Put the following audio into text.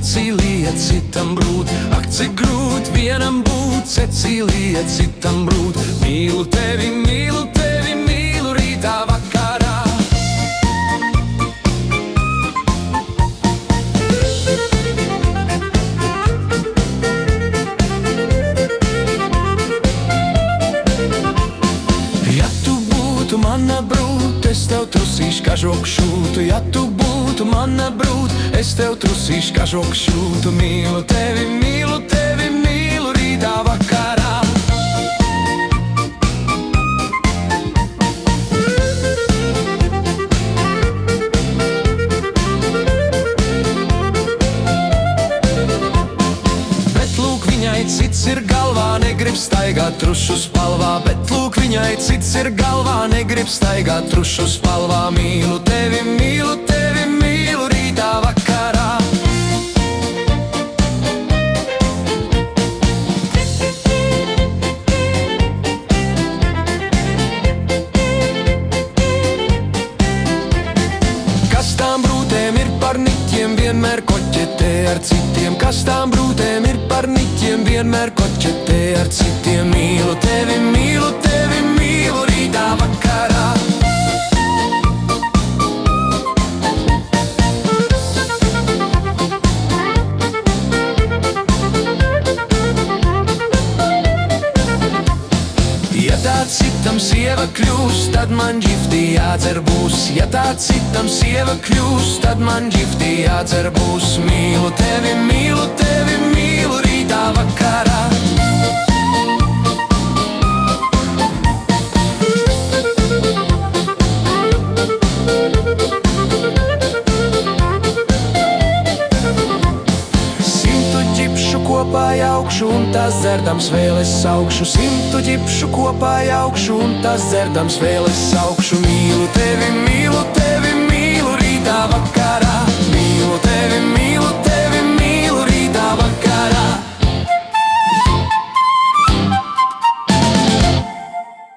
Cecīlija citam brūd, ak, cik grūt vienam būt, Cecīlija citam brūd. Mīlu tevi, mīlu rītā vakarā. Ja tu būtu mana brūt, es tev trusīšu kažoku šūtu. Ja tu būtu mana brūt, es tev trusīšu kažoku šūtu. Mīlu tevi, mīlu rītā vakarā. Bet lūk viņai cits ir galvā, negrib staigāt trušu spalvā. Bet lūk viņai cits ir galvā, negrib staigāt trušu spalvā. Mīlu tevi, mīlu rītā vakarā. Kas tām brūtēm ir par niķiem, vienmēr koķetē ar citiem. Kas tām brūtēm ir par niķiem, vienmēr koķetē ar citiem. Mīlu tevi, mīlu rītā vakarā. Ja tā citam sieva kļūs, tad man ģifti jādzer būs. Ja tā citam sieva kļūs, tad man ģifti jādzer būs. Mīlu tevi, mīlu rītā vakarā. Simtu ģipšu kopā jaukšu, un tas dzerdams vēl es augšu. Simtu ģipšu kopā jaukšu, un tas dzerdams vēl es augšu. Mīlu tevi,